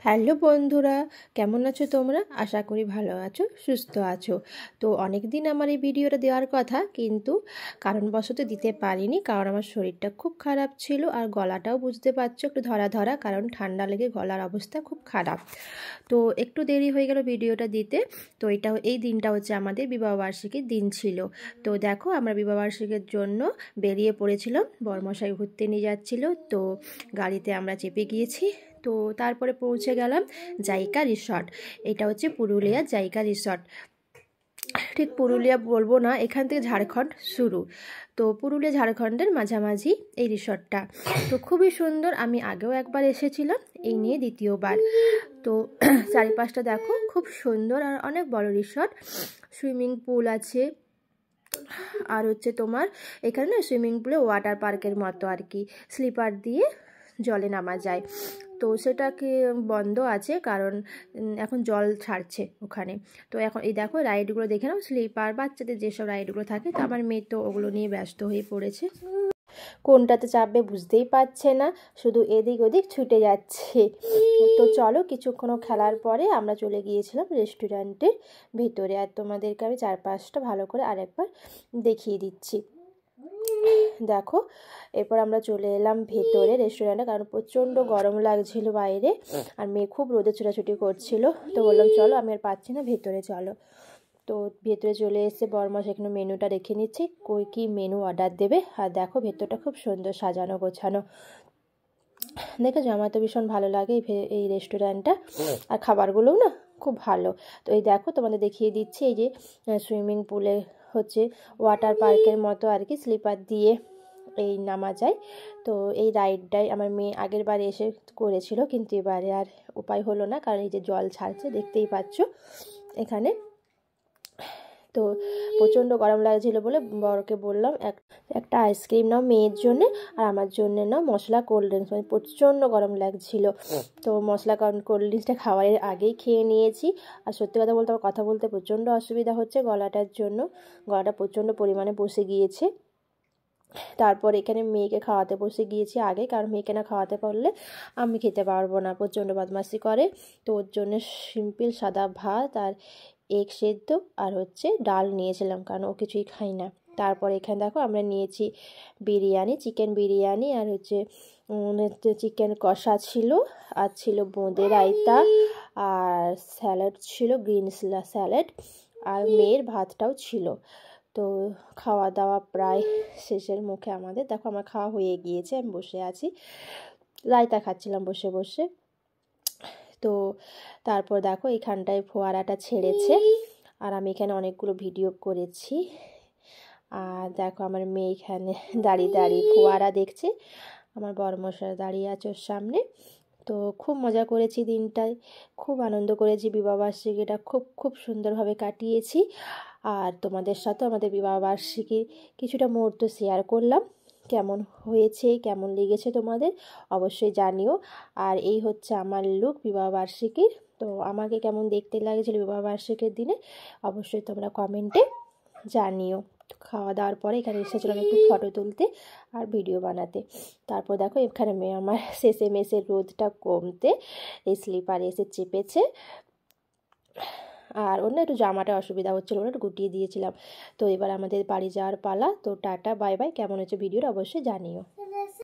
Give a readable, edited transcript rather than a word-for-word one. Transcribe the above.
Hello বন্ধুরা, কেমন আছো তোমরা? আশা করি ভালো আছো, সুস্থ আছো। তো অনেক দিন আমার এই ভিডিওটা দেওয়ার কথা, কিন্তু কারণবশত দিতে পারিনি, কারণ আমার শরীরটা খুব খারাপ ছিল আর গলাটাও বুঝতে পারছো একটু ধরা ধরা, কারণ ঠান্ডা লেগে গলার অবস্থা খুব খারাপ। তো একটু দেরি হয়ে গেল ভিডিওটা দিতে। তো এই দিনটা হচ্ছে আমাদের বিবাহবার্ষিকীর দিন ছিল। তো দেখো, আমরা বিবাহবার্ষিকীর জন্য বেরিয়ে পড়েছিলাম, বরমশাই ঘুরতে নিয়ে যাচ্ছিল। তো গাড়িতে আমরা চেপে গিয়েছি। তো তারপরে পৌঁছে গেলাম জাইকা রিসর্ট। এটা হচ্ছে পুরুলিয়ার জাইকা রিসর্ট। ঠিক পুরুলিয়া বলবো না, এখান থেকে ঝাড়খণ্ড শুরু। তো পুরুলিয়া ঝাড়খণ্ডের মাঝামাঝি এই রিসর্টটা। তো খুবই সুন্দর, আমি আগেও একবার এসেছিলাম, এই নিয়ে দ্বিতীয়বার। তো চারিপাশটা দেখো, খুব সুন্দর আর অনেক বড় রিসর্ট। সুইমিং পুল আছে, আর হচ্ছে তোমার এখানে না সুইমিং পুলে ওয়াটার পার্কের মতো আর কি, স্লিপার দিয়ে জলে নামা যায়। তো সেটাকে বন্ধ আছে, কারণ এখন জল ছাড়ছে ওখানে। তো এখন এই দেখো রাইডগুলো দেখে নাও, স্লিপার বাচ্চাদের যেসব রাইডগুলো থাকে। তো আমার মেয়ে তো ওগুলো নিয়ে ব্যস্ত হয়ে পড়েছে, কোনটাতে চাপবে বুঝতেই পারছে না, শুধু এদিক ওদিক ছুটে যাচ্ছে। তো চলো, কিছুক্ষণ খেলার পরে আমরা চলে গিয়েছিলাম রেস্টুরেন্টের ভিতরে, আর তোমাদেরকে আমি চারপাশটা ভালো করে আরেকবার দেখিয়ে দিচ্ছি। দেখো, এরপর আমরা চলে এলাম ভেতরে রেস্টুরেন্টে, কারণ প্রচণ্ড গরম লাগছিল বাইরে, আর মেয়ে খুব রোদে ছোটাছুটি করছিল। তো বললাম চলো, আমি আর পাচ্ছি না, ভেতরে চলো। তো ভেতরে চলে এসে বরমা সেখানে মেনুটা রেখে নিচ্ছি, কী মেনু অর্ডার দেবে। আর দেখো ভেতরটা খুব সুন্দর সাজানো গোছানো, দেখেছো? আমার তো ভীষণ ভালো লাগে এই রেস্টুরেন্টটা, আর খাবারগুলোও না খুব ভালো। তো এই দেখো, তোমাদের দেখিয়ে দিচ্ছি, এই যে সুইমিং পুলে হচ্ছে ওয়াটার পার্কের মতো আর কি, স্লিপার দিয়ে এই নামা যায়। তো এই রাইডটাই আমার মেয়ে আগের বার এসে করেছিল, কিন্তু এবারে আর উপায় হলো না, কারণ এই যে জল ছাড়ছে দেখতেই পাচ্ছ এখানে। তো প্রচণ্ড গরম লাগছিল বলে বরকে বললাম একটা আইসক্রিম নাও মেয়ের জন্যে, আর আমার জন্যে নাও মশলা কোল্ড ড্রিঙ্কস। মানে প্রচণ্ড গরম লাগছিল। তো মশলা কোল্ড ড্রিঙ্কসটা খাওয়ার আগেই খেয়ে নিয়েছি। আর সত্যি কথা বলতে আমার কথা বলতে প্রচণ্ড অসুবিধা হচ্ছে গলাটার জন্য, গলাটা প্রচণ্ড পরিমাণে বসে গিয়েছে। তারপর এখানে মেয়েকে খাওয়াতে বসে গিয়েছি আগে, কারণ মেয়েকে না খাওয়াতে পারলে আমি খেতে পারবো না, প্রচণ্ড বদমাশি করে। তো ওর জন্য সিম্পল সাদা ভাত আর এগ সেদ্ধ আর হচ্ছে ডাল নিয়েছিলাম, কারণ ও কিছুই খাই না। তারপর এখানে দেখো আমরা নিয়েছি বিরিয়ানি, চিকেন বিরিয়ানি, আর হচ্ছে চিকেন কষা ছিল, আর ছিল বোঁদে রায়তা, আর স্যালাড ছিল, গ্রিন স্যালাড, আর মেয়ের ভাতটাও ছিল। তো খাওয়া দাওয়া প্রায় শেষের মুখে আমাদের। দেখো আমার খাওয়া হয়ে গিয়েছে, আমি বসে আছি, রায়তা খাচ্ছিলাম বসে বসে। তো তারপর দেখো এখানটায় ফোয়ারাটা ছেড়েছে, আর আমি এখানে অনেকগুলো ভিডিও করেছি। আর দেখো আমার মেয়ে এখানে দাঁড়িয়ে দাঁড়িয়ে ফোয়ারা দেখছে, আমার বড়মশাই দাঁড়িয়ে আছে ওর সামনে। তো খুব মজা করেছি দিনটায়, খুব আনন্দ করেছি, বিবাহবার্ষিকীটা খুব খুব সুন্দরভাবে কাটিয়েছি। আর তোমাদের সাথে আমাদের বিবাহবার্ষিকীর কিছুটা মুহূর্ত শেয়ার করলাম। কেমন হয়েছে, কেমন লেগেছে তোমাদের অবশ্যই জানিও। আর এই হচ্ছে আমার লুক বিবাহবার্ষিকীর। তো আমাকে কেমন দেখতে লাগছিল বিবাহবার্ষিকীর দিনে অবশ্যই তোমরা কমেন্টে জানিও। খাওয়া দাওয়ার পরে এখানে এসেছিলাম একটু ফটো তুলতে আর ভিডিও বানাতে। তারপর দেখো এখানে মেয়ে আমার শেষে মেসের রোদটা কমতে এই স্লিপারে এসে চেপেছে, আর অন্য একটু জামাটা অসুবিধা হচ্ছিলো, ওটা একটু গুটিয়ে দিয়েছিলাম। তো এবার আমাদের বাড়ি যাওয়ার পালা। তো টাটা, বাই বাই। কেমন হচ্ছে ভিডিওটা অবশ্যই জানিও।